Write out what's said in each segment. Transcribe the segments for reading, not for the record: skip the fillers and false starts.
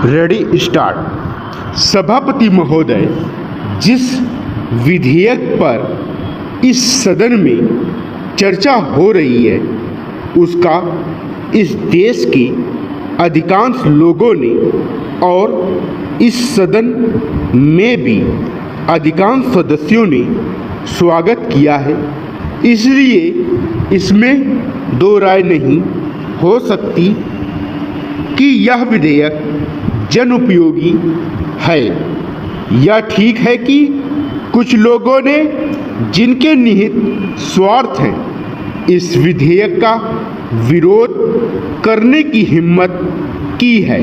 Ready start. सभापति महोदय, जिस विधेयक पर इस सदन में चर्चा हो रही है उसका इस देश के अधिकांश लोगों ने और इस सदन में भी अधिकांश सदस्यों ने स्वागत किया है, इसलिए इसमें दो राय नहीं हो सकती कि यह विधेयक जनउपयोगी है। यह ठीक है कि कुछ लोगों ने, जिनके निहित स्वार्थ हैं, इस विधेयक का विरोध करने की हिम्मत की है।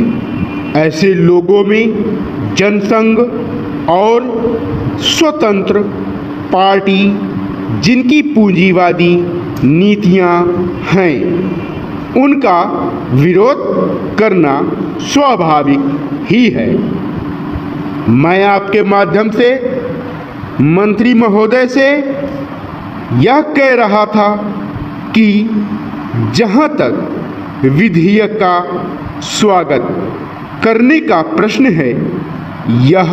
ऐसे लोगों में जनसंघ और स्वतंत्र पार्टी, जिनकी पूंजीवादी नीतियां हैं, उनका विरोध करना स्वाभाविक ही है। मैं आपके माध्यम से मंत्री महोदय से यह कह रहा था कि जहां तक विधेयक का स्वागत करने का प्रश्न है, यह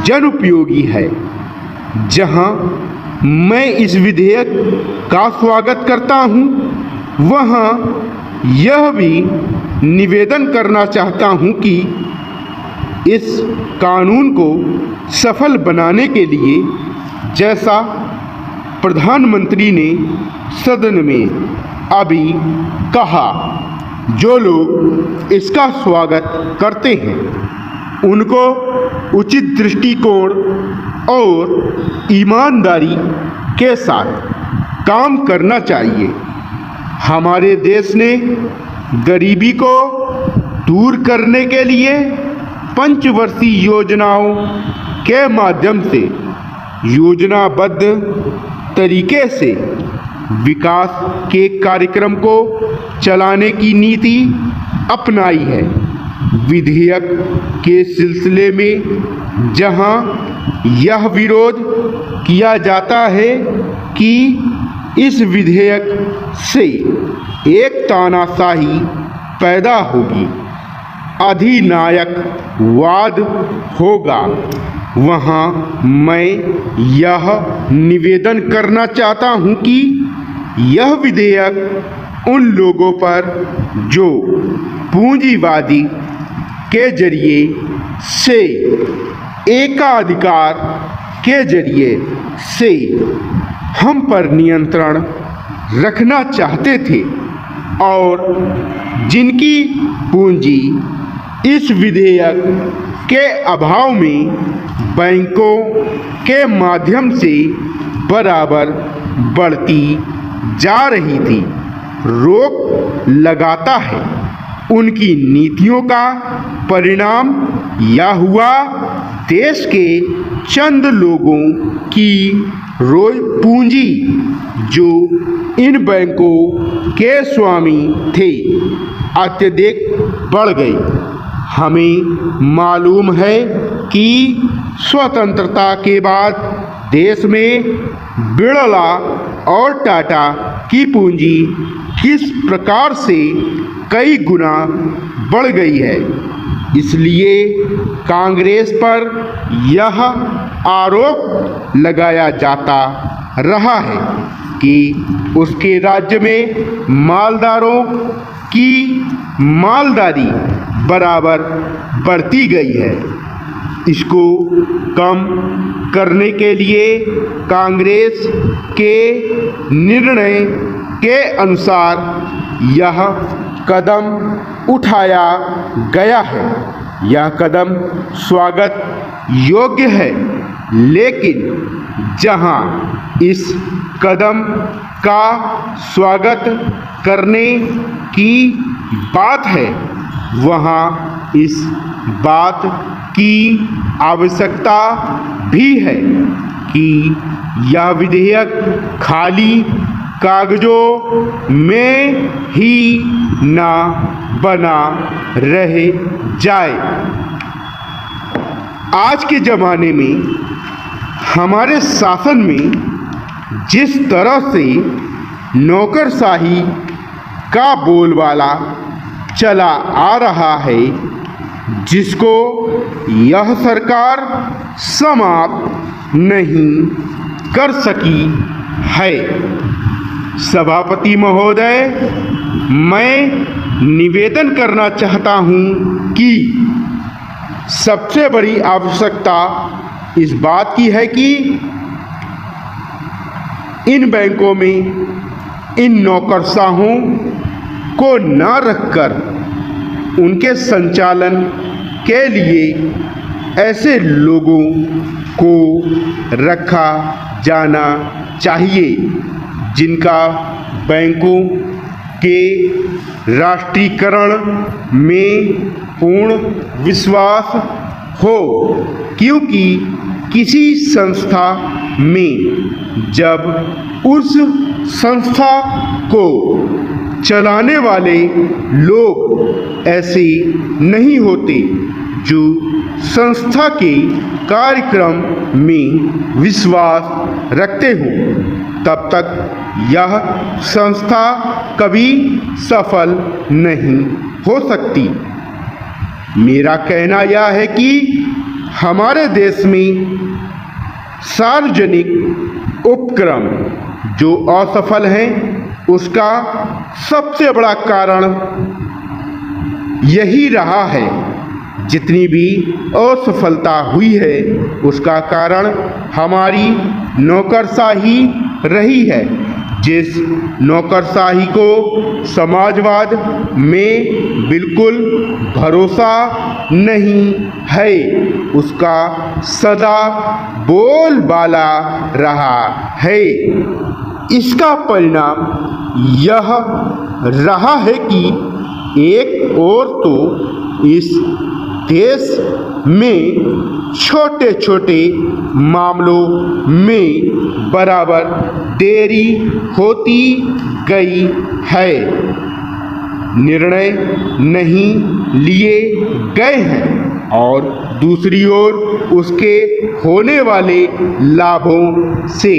जनउपयोगी है। जहां मैं इस विधेयक का स्वागत करता हूं, वहां यह भी निवेदन करना चाहता हूं कि इस कानून को सफल बनाने के लिए, जैसा प्रधानमंत्री ने सदन में अभी कहा, जो लोग इसका स्वागत करते हैं उनको उचित दृष्टिकोण और ईमानदारी के साथ काम करना चाहिए। हमारे देश ने गरीबी को दूर करने के लिए पंचवर्षीय योजनाओं के माध्यम से योजनाबद्ध तरीके से विकास के कार्यक्रम को चलाने की नीति अपनाई है। विधेयक के सिलसिले में जहां यह विरोध किया जाता है कि इस विधेयक से एक तानाशाही पैदा होगी, अधिनायकवाद होगा, वहां मैं यह निवेदन करना चाहता हूं कि यह विधेयक उन लोगों पर जो पूंजीवादी के जरिए से, एकाधिकार के जरिए से हम पर नियंत्रण रखना चाहते थे और जिनकी पूंजी इस विधेयक के अभाव में बैंकों के माध्यम से बराबर बढ़ती जा रही थी, रोक लगाता है। उनकी नीतियों का परिणाम यह हुआ, देश के चंद लोगों की रोज पूंजी जो इन बैंकों के स्वामी थे, अत्यधिक बढ़ गई। हमें मालूम है कि स्वतंत्रता के बाद देश में बिड़ला और टाटा की पूंजी किस प्रकार से कई गुना बढ़ गई है। इसलिए कांग्रेस पर यह आरोप लगाया जाता रहा है कि उसके राज्य में मालदारों की मालदारी बराबर बढ़ती गई है। इसको कम करने के लिए कांग्रेस के निर्णय के अनुसार यह कदम उठाया गया है। यह कदम स्वागत योग्य है, लेकिन जहां इस कदम का स्वागत करने की बात है, वहां इस बात की आवश्यकता भी है कि यह विधेयक खाली कागजों में ही ना बना रह जाए। आज के ज़माने में हमारे शासन में जिस तरह से नौकरशाही का बोलबाला चला आ रहा है, जिसको यह सरकार समाप्त नहीं कर सकी है। सभापति महोदय, मैं निवेदन करना चाहता हूं कि सबसे बड़ी आवश्यकता इस बात की है कि इन बैंकों में इन नौकरशाहों को न रखकर उनके संचालन के लिए ऐसे लोगों को रखा जाना चाहिए जिनका बैंकों के राष्ट्रीयकरण में पूर्ण विश्वास हो, क्योंकि किसी संस्था में जब उस संस्था को चलाने वाले लोग ऐसे नहीं होते जो संस्था के कार्यक्रम में विश्वास रखते हों, तब तक यह संस्था कभी सफल नहीं हो सकती। मेरा कहना यह है कि हमारे देश में सार्वजनिक उपक्रम जो असफल हैं, उसका सबसे बड़ा कारण यही रहा है। जितनी भी असफलता हुई है उसका कारण हमारी नौकरशाही रही है। जिस नौकरशाही को समाजवाद में बिल्कुल भरोसा नहीं है, उसका सदा बोलबाला रहा है। इसका परिणाम यह रहा है कि एक ओर तो इस देश में छोटे छोटे मामलों में बराबर देरी होती गई है, निर्णय नहीं लिए गए हैं, और दूसरी ओर उसके होने वाले लाभों से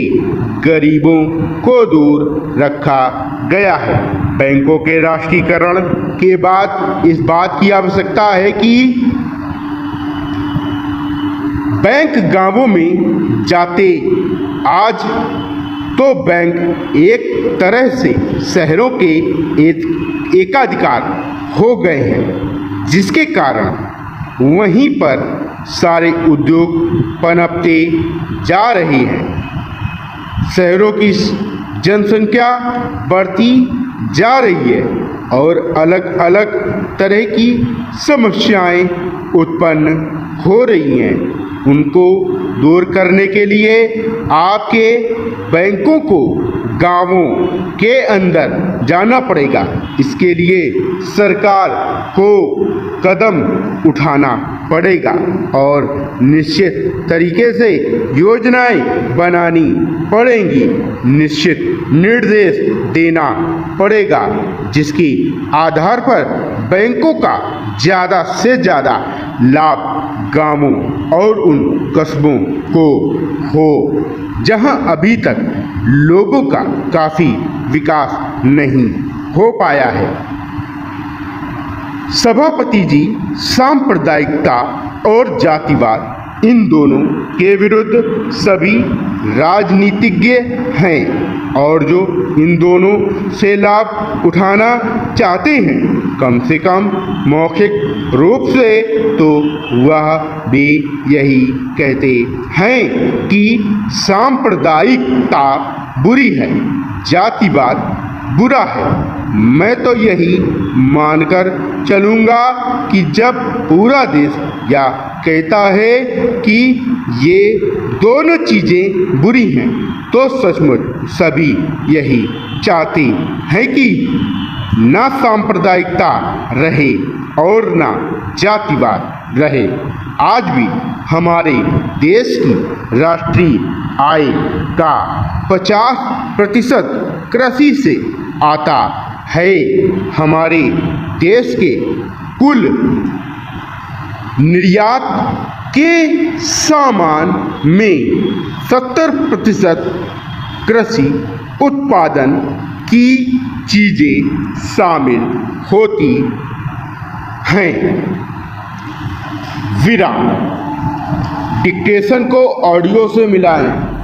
गरीबों को दूर रखा गया है। बैंकों के राष्ट्रीयकरण के बाद इस बात की आवश्यकता है कि बैंक गांवों में जाते आज तो बैंक एक तरह से शहरों के एकाधिकार हो गए हैं, जिसके कारण वहीं पर सारे उद्योग पनपते जा रहे हैं। शहरों की जनसंख्या बढ़ती जा रही है और अलग अलग तरह की समस्याएं उत्पन्न हो रही हैं। उनको दूर करने के लिए आपके बैंकों को गांवों के अंदर जाना पड़ेगा। इसके लिए सरकार को कदम उठाना पड़ेगा और निश्चित तरीके से योजनाएं बनानी पड़ेंगी, निश्चित निर्देश देना पड़ेगा, जिसके आधार पर बैंकों का ज़्यादा से ज़्यादा लाभ गांवों और उन कस्बों को हो जहां अभी तक लोगों का काफ़ी विकास नहीं हो पाया है। सभापति जी सांप्रदायिकता और जातिवाद इन दोनों के विरुद्ध सभी राजनीतिज्ञ हैं और जो इन दोनों से लाभ उठाना चाहते हैं, कम से कम मौखिक रूप से तो वह भी यही कहते हैं कि सांप्रदायिकता बुरी है, जातिवाद बुरा है। मैं तो यही मानकर चलूँगा कि जब पूरा देश या कहता है कि ये दोनों चीज़ें बुरी हैं, तो सचमुच सभी यही चाहते हैं कि ना सांप्रदायिकता रहे और ना जातिवाद रहे। आज भी हमारे देश की राष्ट्रीय आय का 50% कृषि से आता है। हमारे देश के कुल निर्यात के सामान में 70% कृषि उत्पादन की चीज़ें शामिल होती हैं। विराम। डिक्टेशन को ऑडियो से मिलाएं।